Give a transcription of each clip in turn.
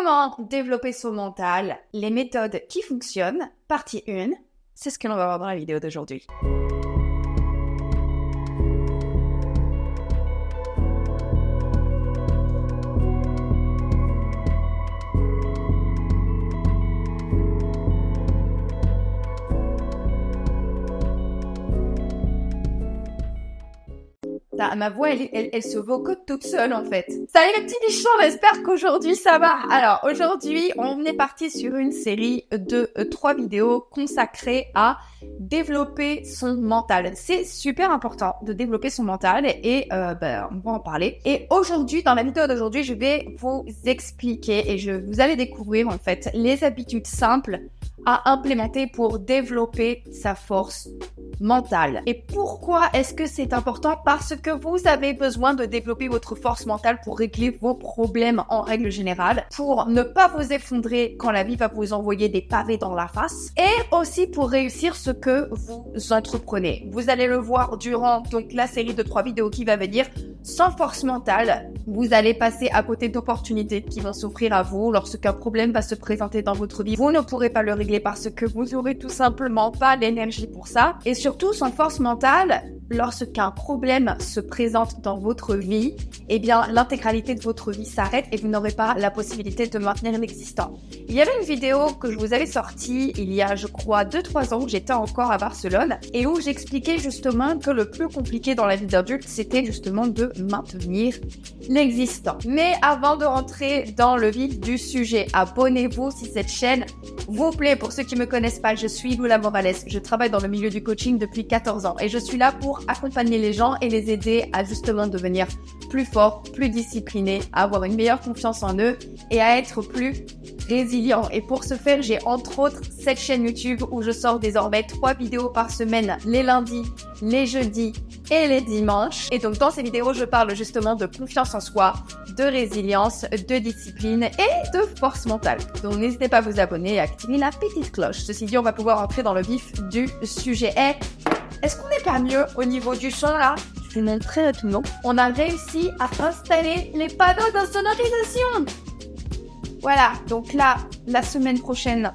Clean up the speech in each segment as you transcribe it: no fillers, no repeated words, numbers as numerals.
Comment développer son mental, les méthodes qui fonctionnent, partie 1, c'est ce que l'on va voir dans la vidéo d'aujourd'hui. Ma voix, elle se vocote toute seule, en fait. Salut les petits bichons, j'espère qu'aujourd'hui ça va. Alors, aujourd'hui, on est parti sur une série de 3 vidéos consacrées à développer son mental. C'est super important de développer son mental et on va en parler. Et aujourd'hui, dans la vidéo d'aujourd'hui, je vais vous expliquer et vous allez découvrir, en fait, les habitudes simples à implémenter pour développer sa force mentale. Et pourquoi est-ce que c'est important? Parce que vous avez besoin de développer votre force mentale pour régler vos problèmes en règle générale, pour ne pas vous effondrer quand la vie va vous envoyer des pavés dans la face, et aussi pour réussir ce que vous entreprenez. Vous allez le voir durant donc la série de 3 vidéos qui va venir. Sans force mentale, vous allez passer à côté d'opportunités qui vont s'offrir à vous. Lorsqu'un problème va se présenter dans votre vie, vous ne pourrez pas le régler parce que vous n'aurez tout simplement pas l'énergie pour ça. Et surtout, sans force mentale, lorsqu'un problème se présente dans votre vie, eh bien, l'intégralité de votre vie s'arrête et vous n'aurez pas la possibilité de maintenir l'existant. Il y avait une vidéo que je vous avais sortie il y a, je crois, 2-3 ans où j'étais encore à Barcelone et où j'expliquais justement que le plus compliqué dans la vie d'adulte, c'était justement de maintenir l'existant. Mais avant de rentrer dans le vif du sujet, abonnez-vous si cette chaîne vous plaît. Pour ceux qui me connaissent pas, je suis Lula Morales. Je travaille dans le milieu du coaching depuis 14 ans et je suis là pour accompagner les gens et les aider à justement devenir plus forts, plus disciplinés, à avoir une meilleure confiance en eux et à être plus résilients. Et pour ce faire, j'ai entre autres cette chaîne YouTube où je sors désormais 3 vidéos par semaine, les lundis, les jeudis et les dimanches. Et donc dans ces vidéos, je parle justement de confiance en soi, de résilience, de discipline et de force mentale. Donc n'hésitez pas à vous abonner et à activer la petite cloche. Ceci dit, on va pouvoir entrer dans le vif du sujet. Est-ce qu'on n'est pas mieux au niveau du son là? Je vais montrer à tout le monde. On a réussi à installer les panneaux d'insonorisation. Voilà, donc là, la semaine prochaine,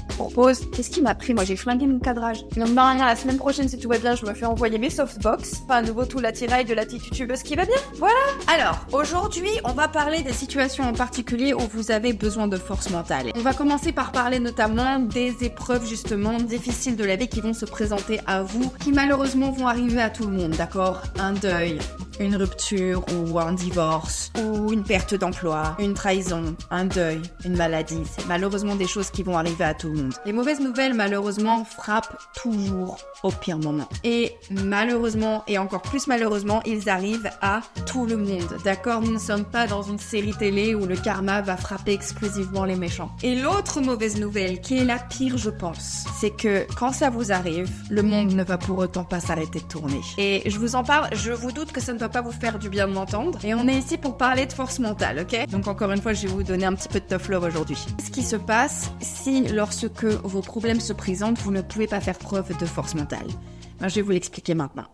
propose. Qu'est-ce qui m'a pris? Moi, j'ai flingué mon cadrage. Donc, rien, la semaine prochaine, si tout va bien, je me fais envoyer mes softbox. Enfin, à nouveau, tout l'attirail de la petite youtubeuse qui va bien. Voilà. Alors, aujourd'hui, on va parler des situations en particulier où vous avez besoin de force mentale. On va commencer par parler notamment des épreuves, justement, difficiles de la vie qui vont se présenter à vous, qui malheureusement vont arriver à tout le monde, d'accord? Un deuil, une rupture ou un divorce ou une perte d'emploi, une trahison, un deuil, une maladie. C'est malheureusement des choses qui vont arriver à tout le monde. Les mauvaises nouvelles, malheureusement, frappent toujours au pire moment. Et malheureusement, et encore plus malheureusement, ils arrivent à tout le monde. D'accord? Nous ne sommes pas dans une série télé où le karma va frapper exclusivement les méchants. Et l'autre mauvaise nouvelle, qui est la pire, je pense, c'est que quand ça vous arrive, le monde ne va pour autant pas s'arrêter de tourner. Et je vous en parle, je vous doute que ça ne doit pas vous faire du bien de m'entendre. Et on est ici pour parler de force mentale, ok? Donc encore une fois, je vais vous donner un petit peu de tough love aujourd'hui. Ce qui se passe si, lorsque vos problèmes se présentent, vous ne pouvez pas faire preuve de force mentale. Ben, je vais vous l'expliquer maintenant.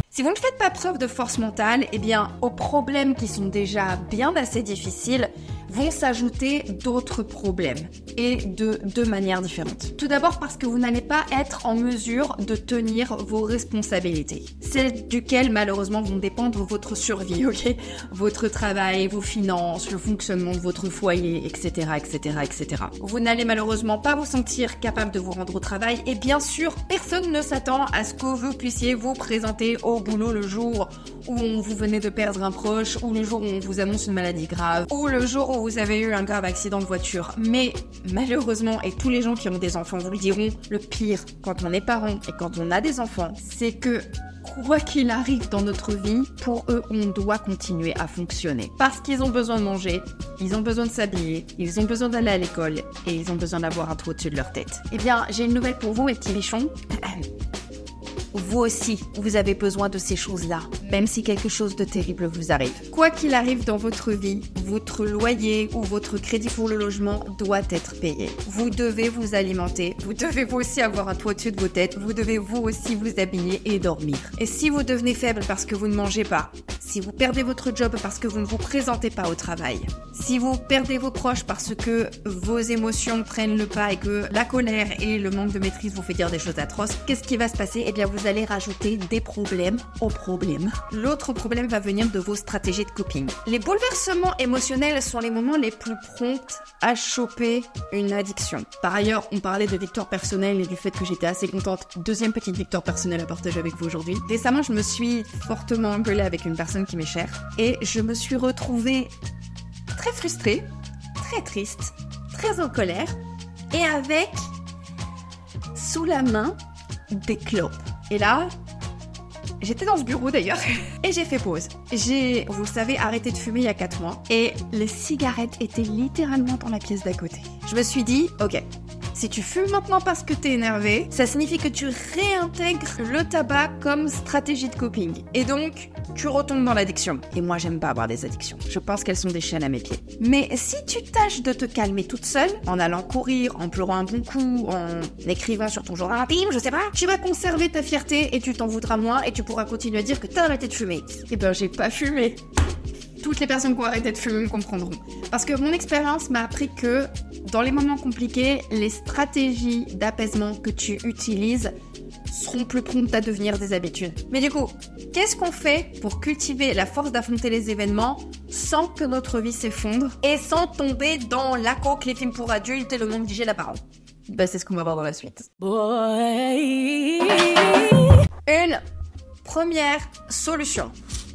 Si vous ne faites pas preuve de force mentale, eh bien, aux problèmes qui sont déjà bien assez difficiles, vont s'ajouter d'autres problèmes et de 2 manières différentes. Tout d'abord parce que vous n'allez pas être en mesure de tenir vos responsabilités, celles duquel malheureusement vont dépendre votre survie, ok? Votre travail, vos finances, le fonctionnement de votre foyer, etc., etc., etc. Vous n'allez malheureusement pas vous sentir capable de vous rendre au travail et bien sûr, personne ne s'attend à ce que vous puissiez vous présenter au boulot le jour où vous venez de perdre un proche, ou le jour où on vous annonce une maladie grave, ou le jour où vous avez eu un grave accident de voiture. Mais malheureusement, et tous les gens qui ont des enfants vous le diront, le pire quand on est parent et quand on a des enfants, c'est que quoi qu'il arrive dans notre vie, pour eux, on doit continuer à fonctionner. Parce qu'ils ont besoin de manger, ils ont besoin de s'habiller, ils ont besoin d'aller à l'école et ils ont besoin d'avoir un toit au-dessus de leur tête. Eh bien, j'ai une nouvelle pour vous, mes petits bichons. Vous aussi, vous avez besoin de ces choses-là. même si quelque chose de terrible vous arrive. Quoi qu'il arrive dans votre vie, votre loyer ou votre crédit pour le logement doit être payé. Vous devez vous alimenter, vous devez vous aussi avoir un toit au-dessus de vos têtes, vous devez vous aussi vous habiller et dormir. Et si vous devenez faible parce que vous ne mangez pas, si vous perdez votre job parce que vous ne vous présentez pas au travail, si vous perdez vos proches parce que vos émotions prennent le pas et que la colère et le manque de maîtrise vous fait dire des choses atroces, qu'est-ce qui va se passer? Eh bien, vous allez rajouter des problèmes aux problèmes. L'autre problème va venir de vos stratégies de coping. Les bouleversements émotionnels sont les moments les plus prompts à choper une addiction. Par ailleurs, on parlait de victoire personnelle et du fait que j'étais assez contente. Deuxième petite victoire personnelle à partager avec vous aujourd'hui. Récemment, je me suis fortement engueulée avec une personne qui m'est chère et je me suis retrouvée très frustrée, très triste, très en colère et avec sous la main des clopes. Et là, j'étais dans ce bureau d'ailleurs et j'ai fait pause. J'ai, vous le savez, arrêté de fumer il y a 4 mois et les cigarettes étaient littéralement dans la pièce d'à côté. Je me suis dit, ok, si tu fumes maintenant parce que t'es énervé, ça signifie que tu réintègres le tabac comme stratégie de coping. Et donc, tu retombes dans l'addiction. Et moi, j'aime pas avoir des addictions. Je pense qu'elles sont des chaînes à mes pieds. Mais si tu tâches de te calmer toute seule, en allant courir, en pleurant un bon coup, en écrivant sur ton journal intime, je sais pas, tu vas conserver ta fierté et tu t'en voudras moins et tu pourras continuer à dire que t'as arrêté de fumer. Eh ben, j'ai pas fumé. Toutes les personnes qui ont arrêté de fumer me comprendront. Parce que mon expérience m'a appris que dans les moments compliqués, les stratégies d'apaisement que tu utilises seront plus promptes à devenir des habitudes. Mais du coup, qu'est-ce qu'on fait pour cultiver la force d'affronter les événements sans que notre vie s'effondre et sans tomber dans la coque, les films pour adultes et le monde digé la parole? Bah, c'est ce qu'on va voir dans la suite. Une première solution.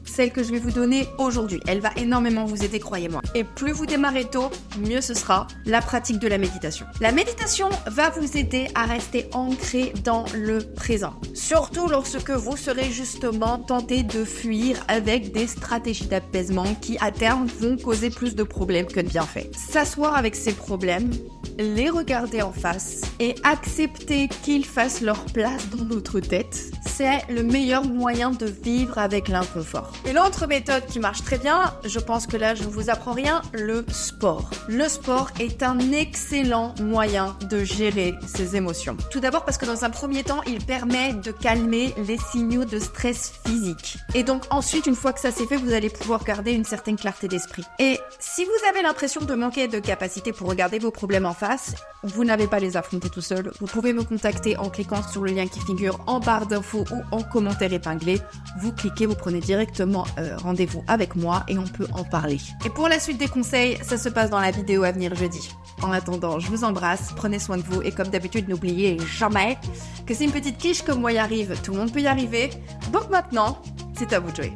Celle que je vais vous donner aujourd'hui. Elle va énormément vous aider, croyez-moi. Et plus vous démarrez tôt, mieux ce sera, la pratique de la méditation. La méditation va vous aider à rester ancré dans le présent. Surtout lorsque vous serez justement tenté de fuir avec des stratégies d'apaisement qui, à terme, vont causer plus de problèmes que de bienfaits. S'asseoir avec ces problèmes, les regarder en face et accepter qu'ils fassent leur place dans notre tête, c'est le meilleur moyen de vivre avec l'inconfort. Une autre méthode qui marche très bien, je pense que là je ne vous apprends rien, le sport. Le sport est un excellent moyen de gérer ses émotions. Tout d'abord parce que dans un premier temps, il permet de calmer les signaux de stress physique. Et donc ensuite, une fois que ça c'est fait, vous allez pouvoir garder une certaine clarté d'esprit. Et si vous avez l'impression de manquer de capacité pour regarder vos problèmes en face, vous n'avez pas à les affronter tout seul. Vous pouvez me contacter en cliquant sur le lien qui figure en barre d'infos ou en commentaire épinglé. Vous cliquez, vous prenez directement rendez-vous avec moi et on peut en parler. Et pour la suite des conseils, ça se passe dans la vidéo à venir jeudi. En attendant, je vous embrasse, prenez soin de vous et comme d'habitude, n'oubliez jamais que si une petite quiche comme moi y arrive, tout le monde peut y arriver. Donc maintenant, c'est à vous de jouer.